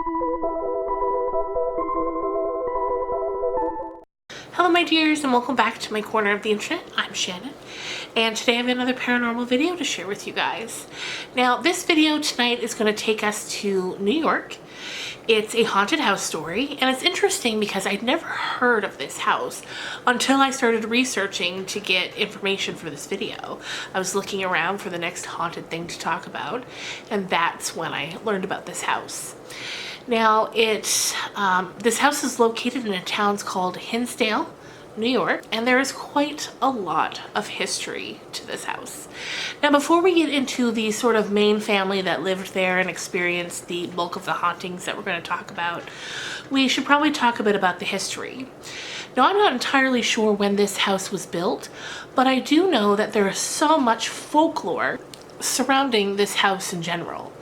Hello my dears, and welcome back to my corner of the internet. I'm Shannon, and today I have another paranormal video to share with you guys. Now this video tonight is going to take us to New York. It's a haunted house story, and it's interesting because I'd never heard of this house until I started researching to get information for this video. I was looking around for the next haunted thing to talk about, and that's when I learned about this house. Now, this house is located in a town called HINSDALE, New York, and there is quite a lot of history to this house. Now, before we get into the sort of main family that lived there and experienced the bulk of the hauntings that we're going to talk about, we should probably talk a bit about the history. Now, I'm not entirely sure when this house was built, but I do know that there is so much folklore surrounding this house in general.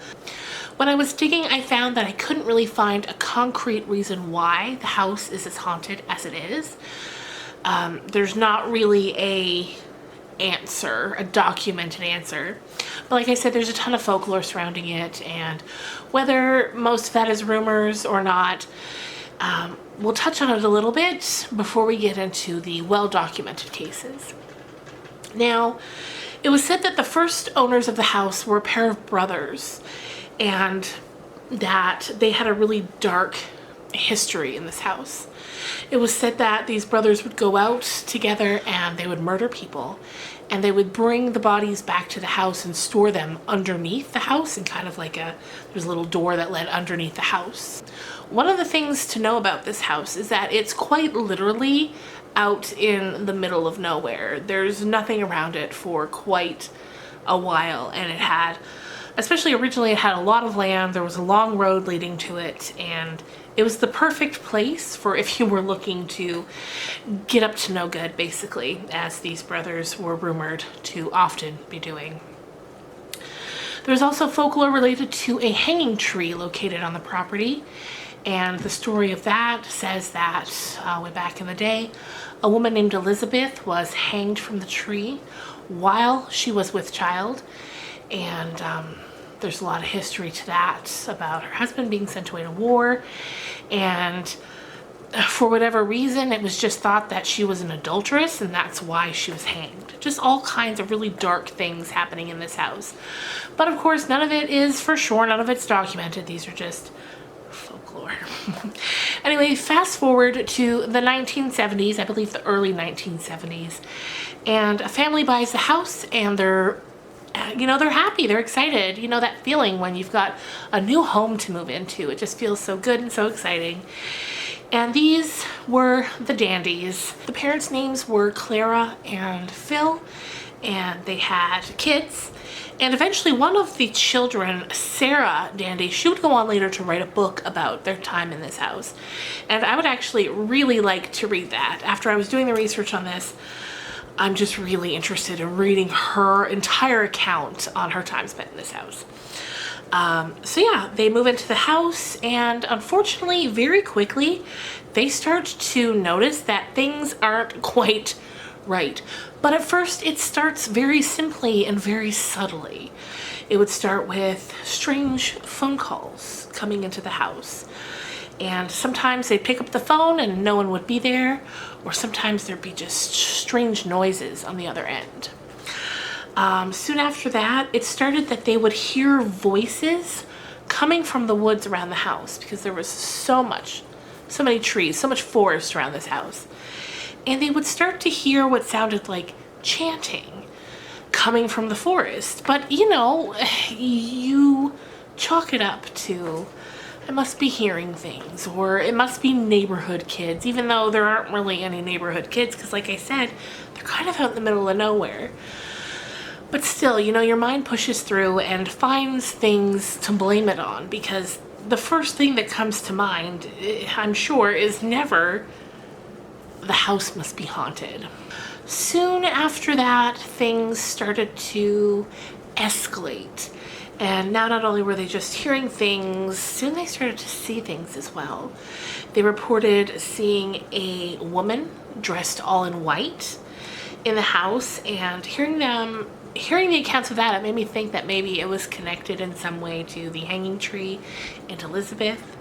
When I was digging, I found that I couldn't really find a concrete reason why the house is as haunted as it is. There's not really a documented answer. But like I said, there's a ton of folklore surrounding it, and whether most of that is rumors or not, we'll touch on it a little bit before we get into the well-documented cases. Now, it was said that the first owners of the house were a pair of brothers, and that they had a really dark history in this house. It was said that these brothers would go out together and they would murder people, and they would bring the bodies back to the house and store them underneath the house, and kind of like there's a little door that led underneath the house. One of the things to know about this house is that it's quite literally out in the middle of nowhere. There's nothing around it for quite a while, and it had, especially originally, it had a lot of land. There was a long road leading to it, and it was the perfect place for if you were looking to get up to no good, basically, as these brothers were rumored to often be doing. There's also folklore related to a hanging tree located on the property, and the story of that says that way back in the day, a woman named Elizabeth was hanged from the tree while she was with child, and there's a lot of history to that about her husband being sent away to war, and for whatever reason it was just thought that she was an adulteress, and that's why she was hanged. Just all kinds of really dark things happening in this house, but of course none of it is for sure, none of it's documented. These are just folklore. Anyway, fast forward to the 1970s, I believe the early 1970s, and a family buys the house, and they're happy, they're excited. You know that feeling when you've got a new home to move into. It just feels so good and so exciting. And these were the Dandies. The parents' names were Clara and Phil, and they had kids. And eventually one of the children, Sarah Dandy, she would go on later to write a book about their time in this house. And I would actually really like to read that. After I was doing the research on this, I'm just really interested in reading her entire account on her time spent in this house. So yeah, they move into the house, and unfortunately, very quickly, they start to notice that things aren't quite right. But at first, it starts very simply and very subtly. It would start with strange phone calls coming into the house. And sometimes they'd pick up the phone and no one would be there, or sometimes there'd be just strange noises on the other end. Soon after that, it started that they would hear voices coming from the woods around the house, because there was so many trees, so much forest around this house. And they would start to hear what sounded like chanting coming from the forest. But you chalk it up to, I must be hearing things, or it must be neighborhood kids, even though there aren't really any neighborhood kids, because like I said, they're kind of out in the middle of nowhere. But still, your mind pushes through and finds things to blame it on, because the first thing that comes to mind, I'm sure, is never the house must be haunted. Soon after that, things started to escalate. And now not only were they just hearing things, soon they started to see things as well. They reported seeing a woman dressed all in white in the house, and hearing them hearing the accounts of that, it made me think that maybe it was connected in some way to the hanging tree and Elizabeth.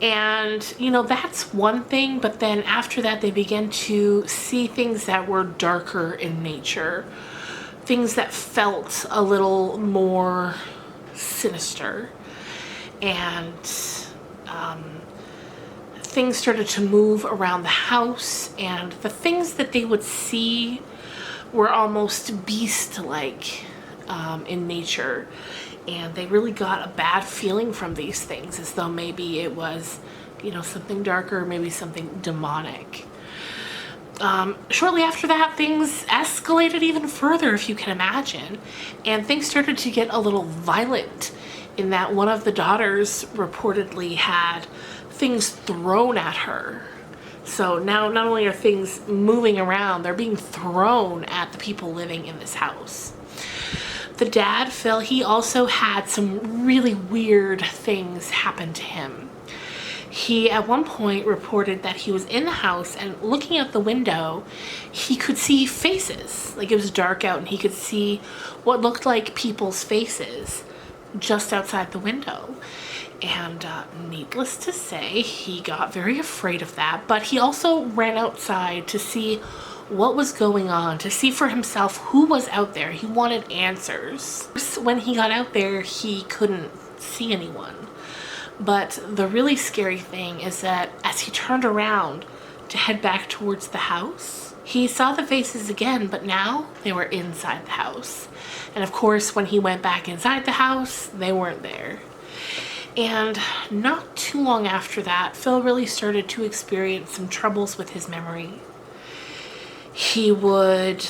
And, you know, that's one thing, but then after that, they began to see things that were darker in nature, things that felt a little more sinister. And things started to move around the house, and the things that they would see were almost beast-like in nature. And they really got a bad feeling from these things, as though maybe it was, you know, something darker, maybe something demonic. Shortly after that, things escalated even further, if you can imagine, and things started to get a little violent, in that one of the daughters reportedly had things thrown at her. So now not only are things moving around, they're being thrown at the people living in this house. The dad, Phil, he also had some really weird things happen to him. He at one point reported that he was in the house, and looking out the window, he could see faces. Like, it was dark out and he could see what looked like people's faces just outside the window. And needless to say, he got very afraid of that, but he also ran outside to see what was going on, to see for himself who was out there. He wanted answers. When he got out there, he couldn't see anyone. But the really scary thing is that as he turned around to head back towards the house, he saw the faces again, but now they were inside the house. And of course, when he went back inside the house, they weren't there. And not too long after that, Phil really started to experience some troubles with his memory. He would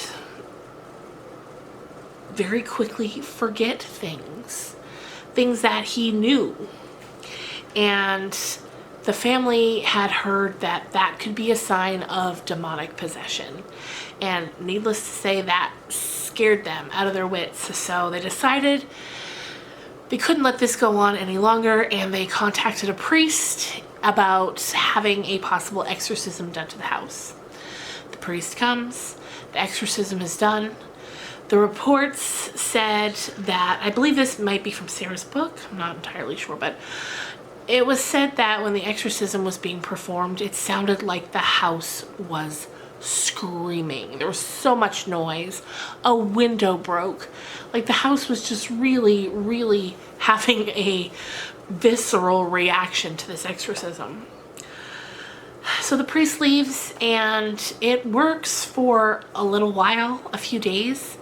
very quickly forget things that he knew. And the family had heard that that could be a sign of demonic possession. And needless to say, that scared them out of their wits. So they decided they couldn't let this go on any longer, and they contacted a priest about having a possible exorcism done to the house. The priest comes, the exorcism is done. The reports said that, I believe this might be from Sarah's book, I'm not entirely sure, but it was said that when the exorcism was being performed, it sounded like the house was screaming. There was so much noise. A window broke. Like, the house was just really, really having a visceral reaction to this exorcism. So the priest leaves, and it works for a little while, a few days,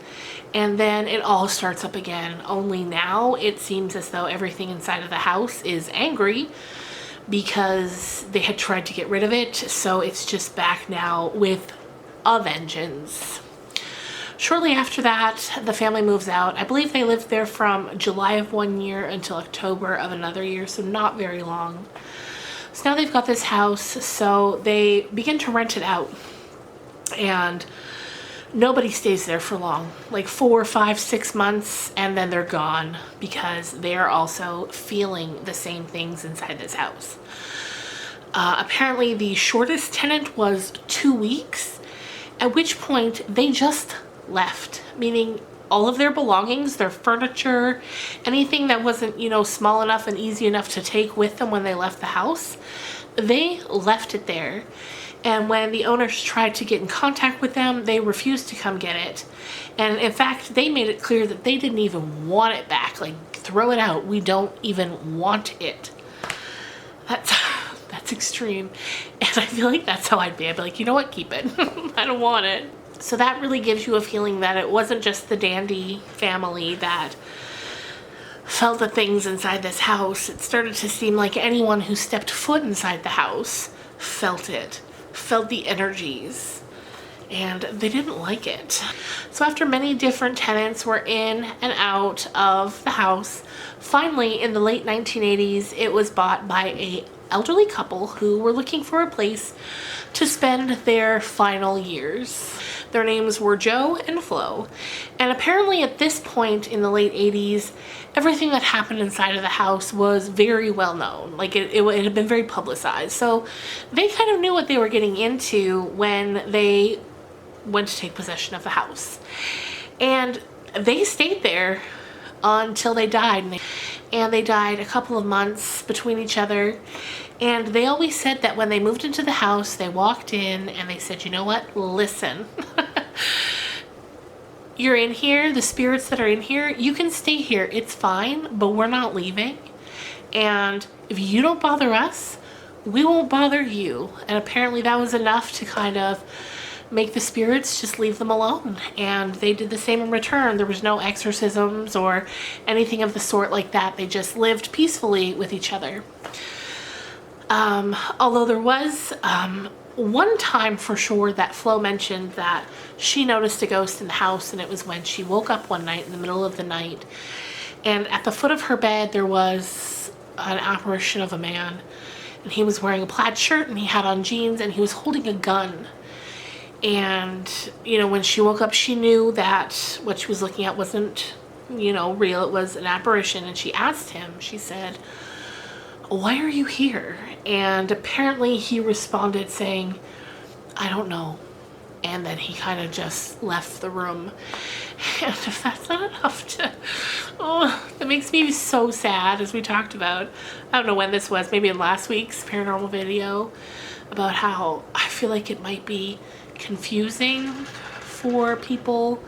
and then it all starts up again. Only now it seems as though everything inside of the house is angry because they had tried to get rid of it, so it's just back now with a vengeance. Shortly after that, the family moves out. I believe they lived there from July of one year until October of another year, so not very long. So now they've got this house, so they begin to rent it out. And nobody stays there for long, like 4, 5, 6 months, and then they're gone because they are also feeling the same things inside this house. Apparently the shortest tenant was 2 weeks, at which point they just left, meaning all of their belongings, their furniture, anything that wasn't, you know, small enough and easy enough to take with them when they left the house, they left it there. And when the owners tried to get in contact with them, they refused to come get it. And in fact, they made it clear that they didn't even want it back. Like, throw it out. We don't even want it. That's extreme. And I feel like that's how I'd be. I'd be like, you know what? Keep it. I don't want it. So that really gives you a feeling that it wasn't just the Dandy family that felt the things inside this house. It started to seem like anyone who stepped foot inside the house felt it. Felt the energies, and they didn't like it. So after many different tenants were in and out of the house, finally in the late 1980s it was bought by a elderly couple who were looking for a place to spend their final years. Their names were Joe and Flo, and apparently at this point in the late 80s, everything that happened inside of the house was very well known. Like, it had been very publicized. So they kind of knew what they were getting into when they went to take possession of the house. And they stayed there until they died, and they died a couple of months between each other. And they always said that when they moved into the house, they walked in and they said, you know what, listen, you're in here, the spirits that are in here, you can stay here, it's fine, but we're not leaving. And if you don't bother us, we won't bother you. And apparently that was enough to kind of make the spirits just leave them alone. And they did the same in return. There was no exorcisms or anything of the sort like that. They just lived peacefully with each other. Although there was one time for sure that Flo mentioned that she noticed a ghost in the house, and it was when she woke up one night in the middle of the night, and at the foot of her bed there was an apparition of a man, and he was wearing a plaid shirt and he had on jeans and he was holding a gun. And you know, when she woke up, she knew that what she was looking at wasn't, you know, real. It was an apparition. And she asked him, she said, why are you here? And apparently he responded saying, I don't know. And then he kind of just left the room. And if that's not enough to, oh, that makes me so sad, as we talked about, I don't know when this was, maybe in last week's paranormal video, about how I feel like it might be confusing for people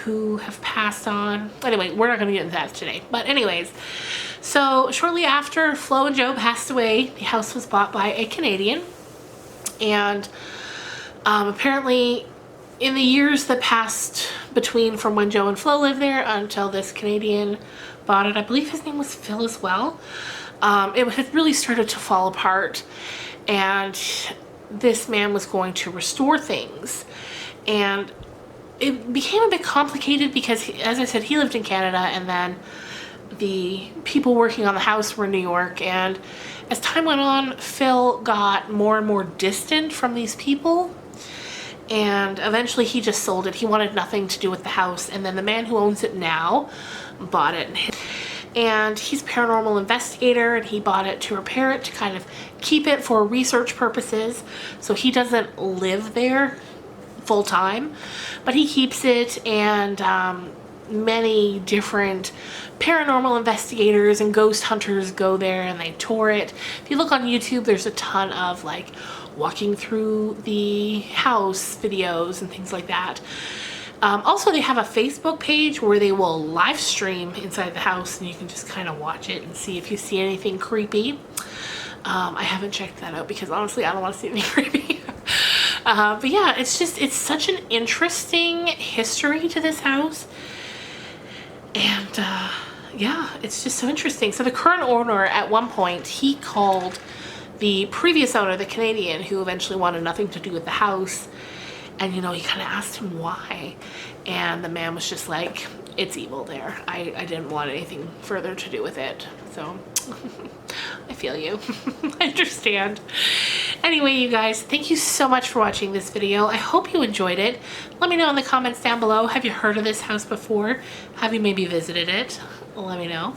who have passed on. Anyway, we're not going to get into that today. But anyways, so shortly after Flo and Joe passed away, the house was bought by a Canadian. And apparently in the years that passed between from when Joe and Flo lived there until this Canadian bought it, I believe his name was Phil as well, it had really started to fall apart. And this man was going to restore things. And it became a bit complicated because, as I said, he lived in Canada, and then the people working on the house were in New York. And as time went on, Phil got more and more distant from these people, and eventually he just sold it. He wanted nothing to do with the house. And then the man who owns it now bought it, and he's a paranormal investigator, and he bought it to repair it, to kind of keep it for research purposes. So he doesn't live there full time, but he keeps it. And many different paranormal investigators and ghost hunters go there and they tour it. If you look on YouTube, there's a ton of like walking through the house videos and things like that. Also, they have a Facebook page where they will live stream inside the house, and you can just kind of watch it and see if you see anything creepy. I haven't checked that out because honestly I don't want to see anything creepy. But yeah, it's such an interesting history to this house. And yeah, it's just so interesting. So the current owner, at one point, he called the previous owner, the Canadian, who eventually wanted nothing to do with the house. And, you know, he kind of asked him why. And the man was just like, it's evil there. I didn't want anything further to do with it. So I feel you. I understand. Anyway, you guys, thank you so much for watching this video. I hope you enjoyed it. Let me know in the comments down below. Have you heard of this house before? Have you maybe visited it? Let me know.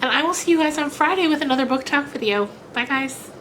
And I will see you guys on Friday with another book talk video. Bye, guys.